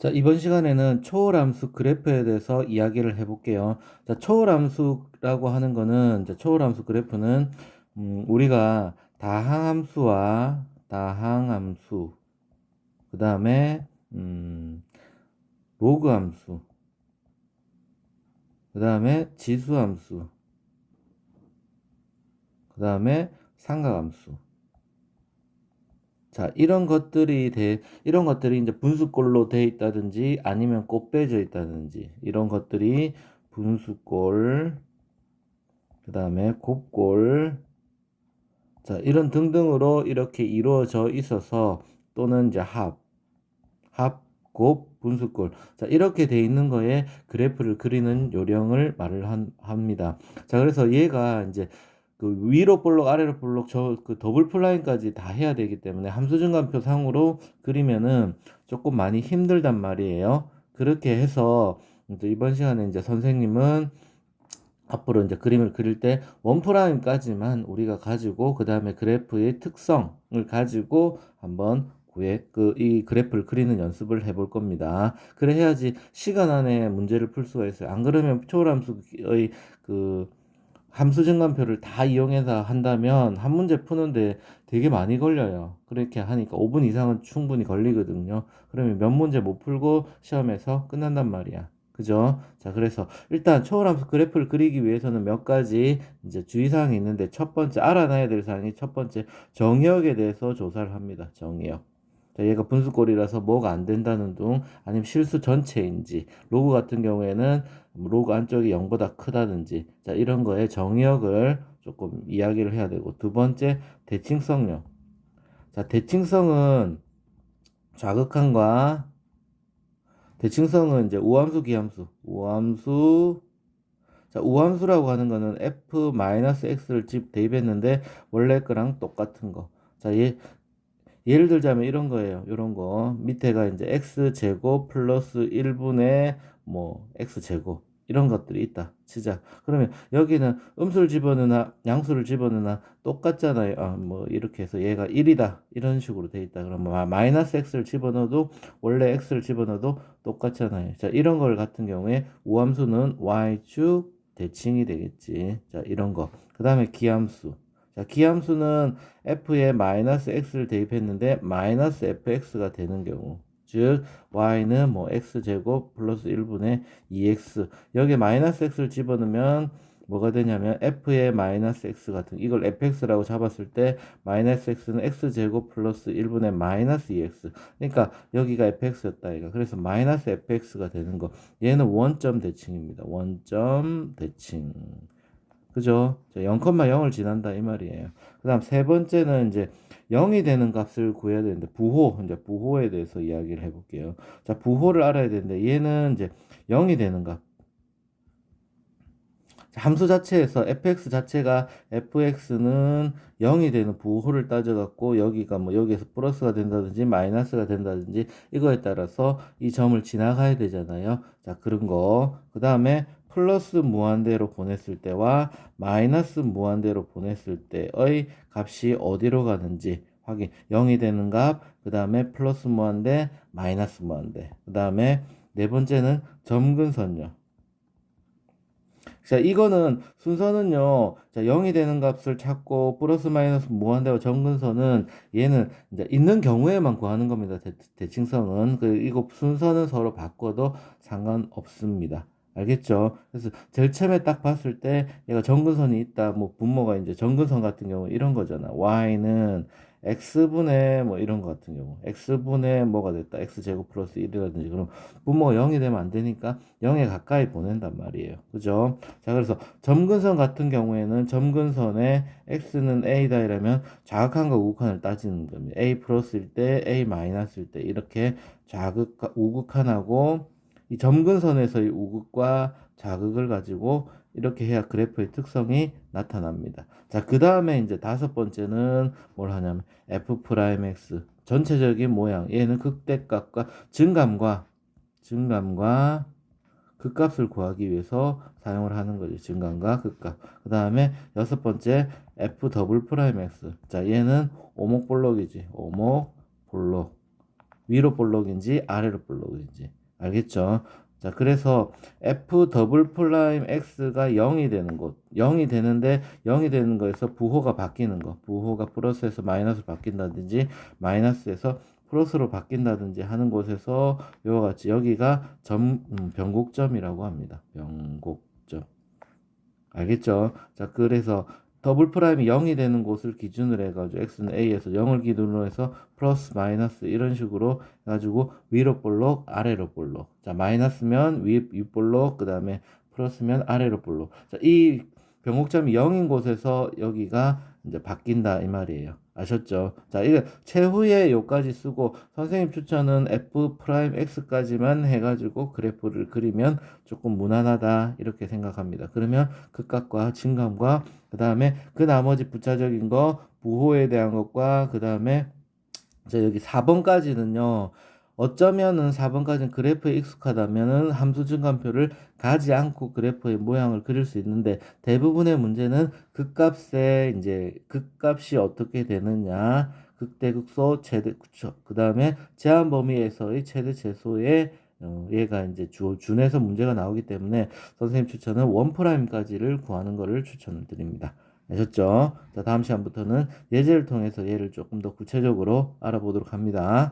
자, 이번 시간에는 초월함수 그래프에 대해서 이야기를 해볼게요. 자, 초월함수라고 하는 거는, 초월함수 그래프는, 우리가 다항함수, 그 다음에, 로그함수, 그 다음에 지수함수, 그 다음에 삼각함수. 자, 이런 것들이 이제 분수꼴로 돼 있다든지 아니면 꽃빼져 있다든지 이런 것들이 분수꼴, 그 다음에 곱꼴, 자, 이런 등등으로 이렇게 이루어져 있어서 또는 이제 곱, 분수꼴. 자, 이렇게 돼 있는 거에 그래프를 그리는 요령을 합니다. 자, 그래서 얘가 이제 그 위로 볼록 아래로 볼록 저 그 더블 플라인까지 다 해야 되기 때문에 함수증간표 상으로 그리면은 조금 많이 힘들단 말이에요. 그렇게 해서 이제 이번 시간에 이제 선생님은 앞으로 이제 그림을 그릴 때 원프라임까지만 우리가 가지고 그 다음에 그래프의 특성을 가지고 한번 이 그래프를 그리는 연습을 해볼 겁니다. 그래 해야지 시간 안에 문제를 풀 수가 있어요. 안 그러면 초월함수의 그 함수 증간표를 다 이용해서 한다면 한 문제 푸는데 되게 많이 걸려요. 그렇게 하니까 5분 이상은 충분히 걸리거든요. 그러면 몇 문제 못 풀고 시험에서 끝난단 말이야. 그죠? 자, 그래서 일단 초월함수 그래프를 그리기 위해서는 몇 가지 이제 주의사항이 있는데 첫 번째 알아놔야 될 사항이 첫 번째 정의역에 대해서 조사를 합니다. 정의역. 자, 얘가 분수꼴이라서 뭐가 안 된다는 둥 아니면 실수 전체인지 로그 같은 경우에는 로그 안쪽이 0보다 크다든지 자, 이런 거에 정의역을 조금 이야기를 해야 되고 두 번째 대칭성요. 자, 좌극한과 대칭성은 이제 우함수 기함수 자, 우함수라고 하는 거는 f-x를 대입했는데 원래 거랑 똑같은 거. 자, 예를 들자면 이런 거예요. 이런 거. 밑에가 이제 x제곱 플러스 1분의 뭐 x제곱 이런 것들이 있다. 치자. 그러면 여기는 음수를 집어넣으나 양수를 집어넣으나 똑같잖아요. 뭐 이렇게 해서 얘가 1이다. 이런 식으로 돼 있다. 그러면 마이너스 x를 집어넣어도 원래 x를 집어넣어도 똑같잖아요. 자, 이런 걸 같은 경우에 우함수는 y축 대칭이 되겠지. 자, 이런 거. 그 다음에 기함수. 자, 기함수는 f에 마이너스 x를 대입했는데 마이너스 fx가 되는 경우 즉 y는 뭐 x제곱 플러스 1분의 2x 여기에 마이너스 x를 집어넣으면 뭐가 되냐면 f의 마이너스 x 같은 이걸 fx라고 잡았을 때 마이너스 x는 x제곱 플러스 1분의 마이너스 2x 그러니까 여기가 fx였다 이거 그래서 마이너스 fx가 되는 거 얘는 원점 대칭입니다. 원점 대칭 그죠? 0,0을 지난다 이 말이에요. 그다음 세 번째는 이제 0이 되는 값을 구해야 되는데 이제 부호에 대해서 이야기를 해볼게요. 자, 부호를 알아야 되는데 얘는 이제 0이 되는 값. 함수 자체에서 fx 자체가 fx는 0이 되는 부호를 따져갖고 여기가 뭐 여기에서 플러스가 된다든지 마이너스가 된다든지 이거에 따라서 이 점을 지나가야 되잖아요. 자, 그런 거. 그 다음에 플러스 무한대로 보냈을 때와 마이너스 무한대로 보냈을 때의 값이 어디로 가는지 확인. 0이 되는 값, 그 다음에 플러스 무한대, 마이너스 무한대. 그 다음에 네 번째는 점근선요. 자, 이거는 순서는요. 자, 0이 되는 값을 찾고 플러스 마이너스 무한대와 점근선은 얘는 이제 있는 경우에만 구하는 겁니다. 대칭성은 이거 순서는 서로 바꿔도 상관없습니다. 알겠죠? 그래서 제일 처음에 딱 봤을 때 얘가 점근선이 있다. 뭐 분모가 이제 점근선 같은 경우 이런 거잖아. y는 x분의 뭐 이런 거 같은 경우 x분의 뭐가 됐다. x제곱 플러스 1이라든지 그럼 분모가 0이 되면 안 되니까 0에 가까이 보낸단 말이에요. 그죠? 자, 그래서 점근선 같은 경우에는 점근선에 x는 a다 이러면 좌극한과 우극한을 따지는 겁니다. a 플러스일 때, a 마이너스일 때 이렇게 우극한하고 이 점근선에서의 우극과 좌극을 가지고 이렇게 해야 그래프의 특성이 나타납니다. 자, 그 다음에 이제 다섯 번째는 뭘 하냐면 f'x 전체적인 모양 얘는 극대값과 증감과 극값을 구하기 위해서 사용을 하는 거죠. 증감과 극값. 그 다음에 여섯 번째 f 더블 프라임 x. 자, 얘는 오목볼록이지. 오목볼록. 위로 볼록인지 아래로 볼록인지. 알겠죠? 자, 그래서 f 더블 프라임 x가 0이 되는 곳, 0이 되는데 0이 되는 거에서 부호가 바뀌는 거, 부호가 플러스에서 마이너스로 바뀐다든지 마이너스에서 플러스로 바뀐다든지 하는 곳에서 이와 같이 여기가 변곡점이라고 합니다. 변곡점. 알겠죠? 자, 그래서 더블 프라임이 0이 되는 곳을 기준으로 해가지고 x는 a에서 0을 기준으로 해서 플러스 마이너스 이런 식으로 해가지고 위로 볼록 아래로 볼록. 자, 마이너스면 윗볼록, 그 다음에 플러스면 아래로 볼록. 자, 이 변곡점이 0인 곳에서 여기가 이제 바뀐다 이 말이에요. 아셨죠? 자, 이게 최후에 요까지 쓰고 선생님 추천은 f 프라임 x까지만 해가지고 그래프를 그리면 조금 무난하다 이렇게 생각합니다. 그러면 극각과 진감과 그 다음에 그 나머지 부차적인 거 부호에 대한 것과 그 다음에 여기 4번까지는요. 어쩌면은 4번까지는 그래프에 익숙하다면은 함수 증감표를 가지 않고 그래프의 모양을 그릴 수 있는데 대부분의 문제는 극값에 이제 극값이 어떻게 되느냐, 극대극소, 최대극소, 그 다음에 제한 범위에서의 최대 최소의 얘가 이제 준해서 문제가 나오기 때문에 선생님 추천은 원 프라임까지를 구하는 것을 추천을 드립니다. 아셨죠? 자, 다음 시간부터는 예제를 통해서 얘를 조금 더 구체적으로 알아보도록 합니다.